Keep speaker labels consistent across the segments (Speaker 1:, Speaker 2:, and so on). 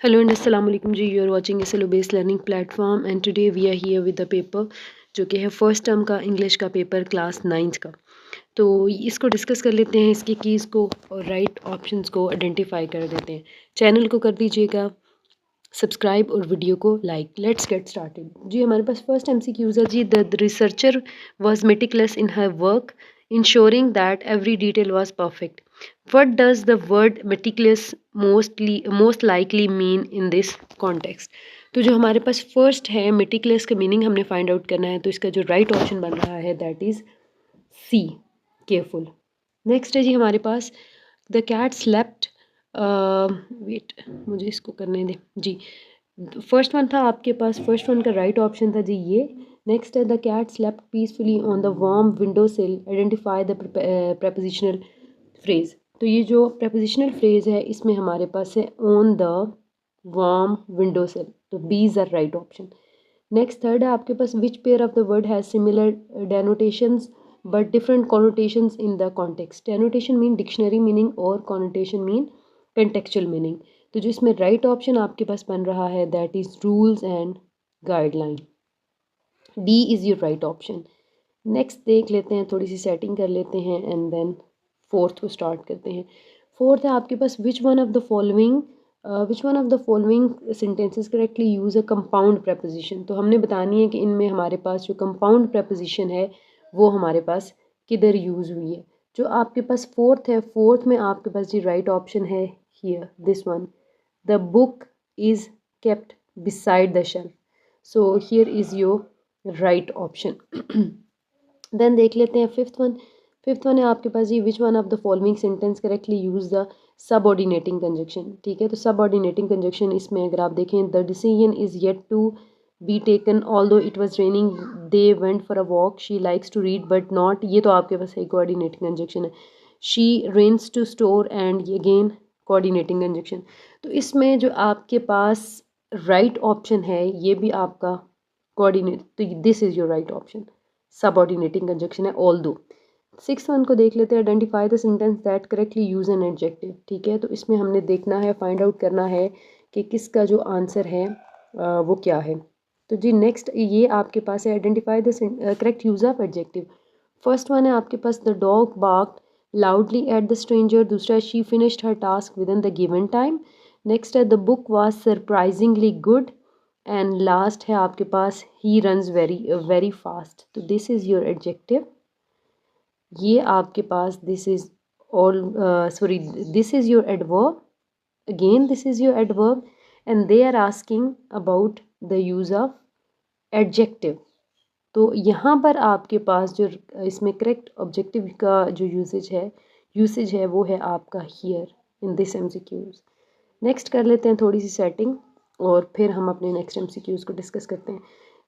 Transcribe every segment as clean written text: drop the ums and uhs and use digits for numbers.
Speaker 1: Hello and अस्सलाम वालेकुम जी, you are watching SLO based learning platform and today we are here with the paper जो कि है फर्स्ट टर्म का इंग्लिश का पेपर क्लास 9th का। तो इसको डिस्कस कर लेते हैं, इसकी कीज़ को और राइट ऑप्शंस को आइडेंटिफाई कर देते हैं। चैनल को कर दीजिएगा सब्सक्राइब और वीडियो को लाइक। लेट्स गेट स्टार्टेड जी। हमारे पास फर्स्ट MCQ है जी। The researcher was meticulous in her work ensuring that every detail was perfect. What does the word meticulous most likely mean in this context? तो जो हमारे पास फर्स्ट है meticulous का मीनिंग हमने फाइंड आउट करना है, तो इसका जो राइट ऑप्शन बन रहा है that is C, careful. Next है जी हमारे पास द कैट स्लेप्ट। वेट, मुझे इसको करने दें जी। फर्स्ट वन था आपके पास, फर्स्ट वन का राइट ऑप्शन था जी ये। नेक्स्ट है the cat slept peacefully on the warm window sill, identify the prepositional phrase. तो ये जो prepositional फ्रेज है इसमें हमारे पास है on the warm window sill, तो B is the right option. Next third है आपके पास which pair of the word has similar denotations but different connotations in the context. Denotation mean dictionary meaning और connotation mean contextual meaning. तो जो इसमें right option आपके पास बन रहा है that is rules and guideline. D is your right option. Next देख लेते हैं, थोड़ी सी सेटिंग कर लेते हैं एंड देन फोर्थ को स्टार्ट करते हैं। फोर्थ है आपके पास which one of the following sentences correctly use a compound preposition। तो हमने बतानी है कि इनमें हमारे पास जो कंपाउंड preposition है वो हमारे पास किधर यूज़ हुई है। जो आपके पास फोर्थ है, फोर्थ में आपके पास जी राइट ऑप्शन है here, this one, the book is kept beside the shelf. So here is your right option. Then देख लेते हैं फिफ्थ वन है आपके पास जी which one of the following sentence correctly use the subordinating conjunction. ठीक है, तो सबऑर्डिनेटिंग कंजक्शन इसमें अगर आप देखें, the decision is yet to be taken although it was raining they went for a walk she likes to read but not, ये तो आपके पास एक कोऑर्डिनेटिंग कंजक्शन है। She runs to store and again coordinating conjunction. तो इसमें जो आपके पास राइट ऑप्शन है ये भी आपका कोऑर्डिनेट, तो this is your right option, subordinating conjunction है ऑल दो। सिक्स वन को देख लेते हैं, identify the sentence that correctly use an adjective. ठीक है, तो इसमें हमने देखना है, फाइंड आउट करना है कि किसका जो आंसर है वो क्या है। तो जी नेक्स्ट ये आपके पास है identify the correct use of adjective. First one है आपके पास the dog barked loudly at the stranger, दूसरा she finished her task within the given time. Next है the book was surprisingly good and last है आपके पास he runs very very fast. तो this is your adjective. ये आपके पास this is all sorry this is your adverb, again this is your adverb and they are asking about the use of adjective. तो यहाँ पर आपके पास जो इसमें करेक्ट ऑब्जेक्टिव का जो यूसेज है वो है आपका here in this MCQs। Next कर लेते हैं थोड़ी सी सेटिंग और फिर हम अपने नेक्स्ट MCQs को डिस्कस करते हैं।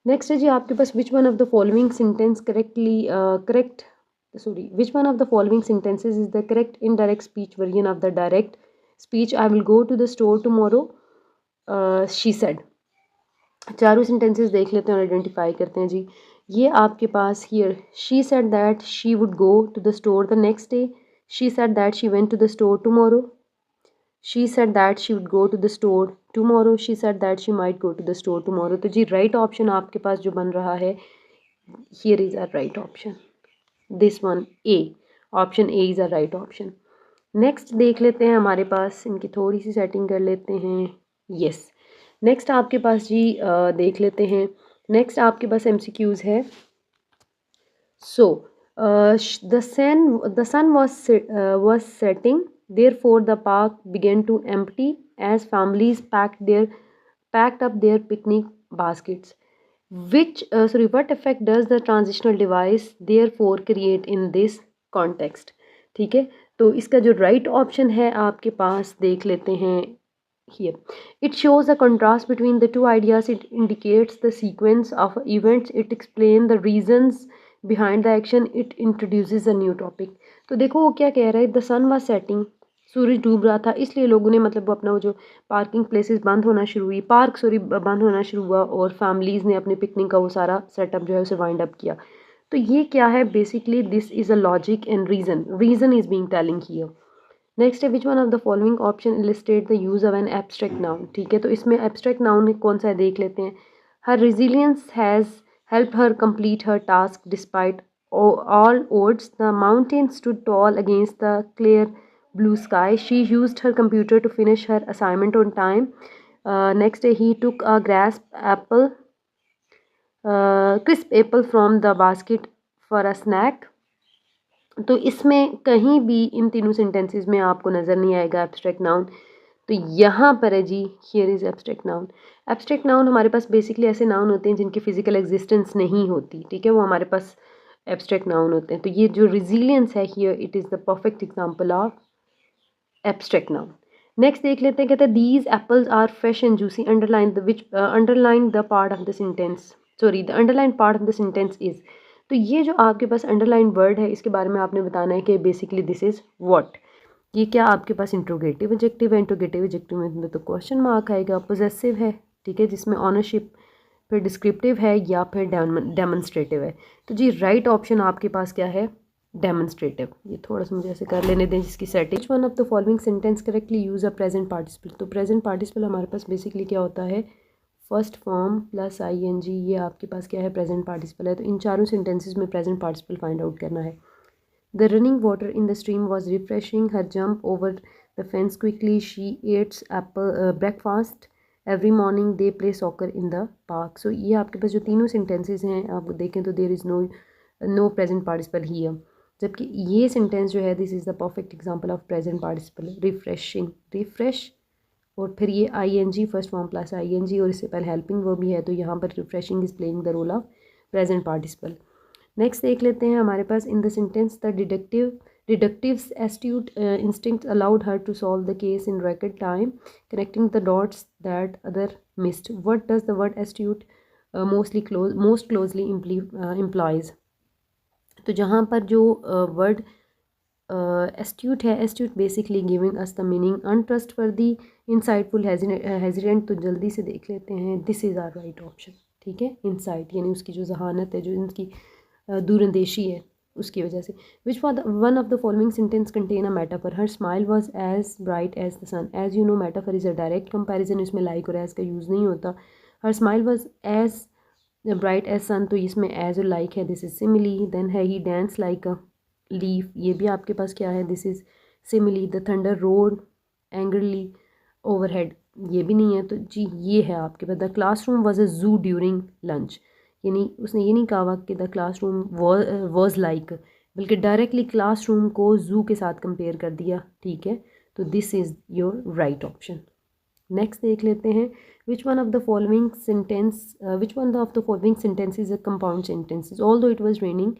Speaker 1: नेक्स्ट है जी आपके पास which one of the following sentence which one of the following sentences is the correct indirect speech version of the direct speech I will go to the store tomorrow, she said। चारों sentences देख लेते हैं और identify करते हैं जी। ये आपके पास here she said that she would go to the store the next day, she said that she went to the store tomorrow, she said that she would go to the store tomorrow, she said that she might go to the store tomorrow. तो जी right option आपके पास जो बन रहा है here is our right option, this one A, option A is a right option. Next देख लेते हैं, हमारे पास इनकी थोड़ी सी सेटिंग कर लेते हैं। यस, नेक्स्ट आपके पास जी देख लेते हैं, नेक्स्ट आपके पास MCQs है। So the sun was setting, therefore the park began to empty as families packed up their picnic baskets. What effect does the transitional device therefore create in this context? ठीक है, तो इसका जो right option है आपके पास देख लेते हैं here. It shows a contrast between the two ideas. It indicates the sequence of events. It explains the reasons behind the action. It introduces a new topic. तो देखो वो क्या कह रहा है, the sun was setting, सूरज डूब रहा था, इसलिए लोगों ने मतलब वो अपना वो जो पार्किंग प्लेसेस बंद होना शुरू हुई, बंद होना शुरू हुआ और फैमिलीज़ ने अपने पिकनिक का वो सारा सेटअप जो है उसे वाइंड अप किया। तो ये क्या है, basically this is a logic and reason is being telling here. Next है which one of the following option illustrate the use of an abstract noun. ठीक है, तो इसमें एब्स्ट्रैक्ट नाउन कौन सा है देख लेते हैं। Her resilience has help her complete her task despite all odds, the mountain stood tall against the clear blue sky, she used her computer to finish her assignment on time. Next he took a crisp apple from the basket for a snack. तो इसमें कहीं भी इन तीनों sentences में आपको नज़र नहीं आएगा एब्स्ट्रैक्ट नाउन। तो यहाँ पर है जी, here is abstract noun. Abstract noun हमारे पास बेसिकली ऐसे नाउन होते हैं जिनकी फिजिकल एग्जिस्टेंस नहीं होती, ठीक है, वो हमारे पास एब्स्ट्रैक्ट नाउन होते हैं। तो ये जो रिजिलियंस है here, it is the perfect example of abstract noun. Next देख लेते हैं, कहते हैं these apples are fresh and juicy, underline the part of the sentence, sorry the underline part of the sentence is. तो ये जो आपके पास अंडरलाइन वर्ड है, इसके बारे में आपने बताना है कि बेसिकली दिस इज़ व्हाट। ये क्या आपके पास इंट्रोगेटिव एडजेक्टिव है, इंट्रोगेटिव एडजेक्टिव में तो क्वेश्चन मार्क आएगा। पोजेसिव है, ठीक है, जिसमें ऑनरशिप, फिर डिस्क्रिप्टिव है या फिर डेमोन्स्ट्रेटिव है। तो जी राइट ऑप्शन आपके पास क्या है, डेमोन्स्ट्रेटिव। ये थोड़ा सा मुझे ऐसे कर लेने दें जिसकी setting. One of the following sentence correctly use a present participle. तो प्रेजेंट पार्टिसिपल हमारे पास बेसिकली क्या होता है, फर्स्ट फॉर्म प्लस ING, ये आपके पास क्या है, प्रेजेंट पार्टिसिपल है। तो इन चारों सेंटेंसेस में प्रेजेंट पार्टिसिपल फाइंड आउट करना है। The running water in the stream was refreshing, her jump over the fence quickly, she eats apple breakfast, every morning they play soccer in the park. So ये आपके पास जो तीनों sentences हैं आप देखें तो there is no present participle here, जबकि ये सेंटेंस जो है this is the perfect example of present participle, refreshing, refresh, और फिर ये ING first form plus ING और इससे पहले हेल्पिंग वो भी है, तो यहाँ पर refreshing is playing the role of present participle. Next देख लेते हैं हमारे पास, in the sentence the deductives astute instinct allowed her to solve the case in record time, connecting the dots that other missed, what does the word astute most closely implies. तो जहाँ पर जो word astute है, astute basically giving us the meaning untrustworthy, insightful, hesitant. तो जल्दी से देख लेते हैं, this is our right option, ठीक है। इनसाइट यानी उसकी जो जहानत है, जो इनकी दूरंदेशी है, उसकी वजह से। Which one of the following sentence contain a metaphor, her smile was as bright as the sun. As you know metaphor is a direct comparison, इसमें लाइक और एज का यूज़ नहीं होता। Her smile was as bright as sun, तो इसमें as और like है, this is simile. Then है he dance like a leaf, ये भी आपके पास क्या है, this is simile. The thunder roared angrily overhead, ये भी नहीं है, तो जी ये है आपके पास। The classroom was a zoo during lunch, यानी उसने ये नहीं कहा कि द क्लासरूम वॉज लाइक, बल्कि डायरेक्टली क्लासरूम को जू के साथ कंपेयर कर दिया, ठीक है। तो this is your right option. Next देख लेते हैं, which one of the following sentences a compound sentences, although it was raining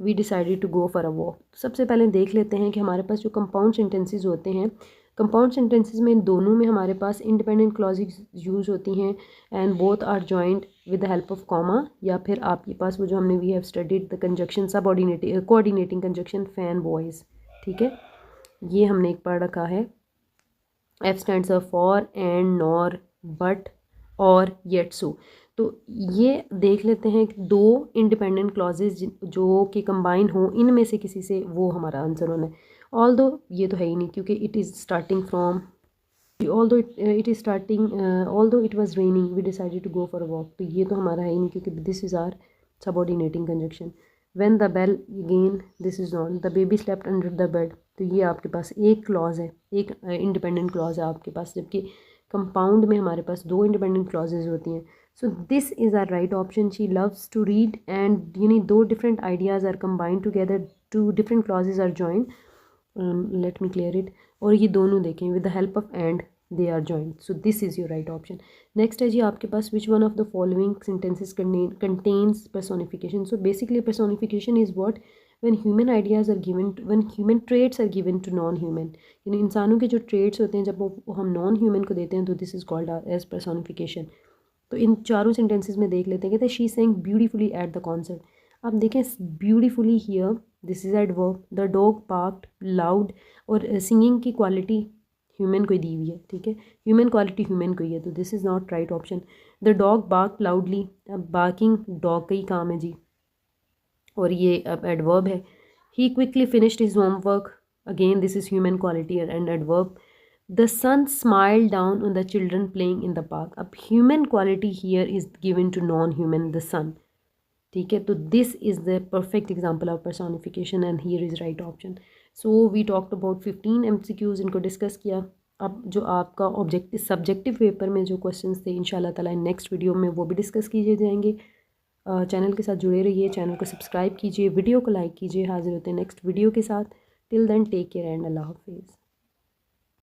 Speaker 1: we decided to go for a walk. सबसे पहले देख लेते हैं कि हमारे पास जो कंपाउंड सेंटेंसेज होते हैं, कंपाउंड सेंटेंसेज में दोनों में हमारे पास इंडिपेंडेंट क्लॉजेज यूज़ होती हैं and both are joined with the help of comma, या फिर आपके पास वो जो हमने we have studied the conjunction subordinating coordinating conjunction FANBOYS, ठीक है, ये हमने एक पढ़ रखा है। F stands for, and, nor, but, or, yet, so. तो ये देख लेते हैं कि दो इंडिपेंडेंट क्लॉजेज जो कि कंबाइन हो, इनमें से किसी से वो हमारा आंसर होना है। ऑल्दो ये तो है ही नहीं, क्योंकि it is starting from, although it was raining we decided to go for a walk, तो ये तो हमारा है ही नहीं, क्योंकि this is our subordinating conjunction. When the bell again, this is not. The baby slept under the bed, तो ये आपके पास एक क्लॉज है, एक इंडिपेंडेंट क्लॉज है आपके पास, जबकि कंपाउंड में हमारे पास दो इंडिपेंडेंट क्लॉजेज होती हैं। So this is our right option. She loves to read and यानी दो different ideas are combined together, two different clauses are joined, let me clear it. और ये दोनों देखें with the help of and they are joined, so this is your right option. Next है जी आपके पास, which one of the following sentences contains personification। So basically personification is what, when human ideas are given, when human traits are given to non-human, यानी इंसानों के जो trades होते हैं जब वो हम नॉन ह्यूमन को देते हैं, तो this is called as personification। तो इन चारों सेंटेंसेज में देख लेते हैं, कहते हैं she sang beautifully at the concert. आप देखें beautifully here, this is adverb. The dog barked loud, और सिंगिंग की क्वालिटी ह्यूमन को दी हुई है, ठीक है, ह्यूमन क्वालिटी ह्यूमन को ही है, तो this is not right option. The dog bark loudly, अब बार्किंग डॉग का ही काम है जी, और ये अब एडवर्ब है। He quickly finished his homework again this is human quality and adverb. The sun smiled down on the children playing in the park. अब human quality here is given to non-human, the sun. ठीक है, तो this is the perfect example of personification and here is right option. So we talked about 15 MCQs, इनको discuss किया. अब जो आपका objective subjective paper में जो क्वेश्चंस थे इंशाल्लाह ताला नेक्स्ट वीडियो में वो भी डिस्कस किए जाएंगे. चैनल के साथ जुड़े रहिए, चैनल को सब्सक्राइब कीजिए, वीडियो को लाइक कीजिए. हाजिर होते हैं नेक्स्ट वीडियो के साथ. Till then take care and अल्लाह हाफिज़.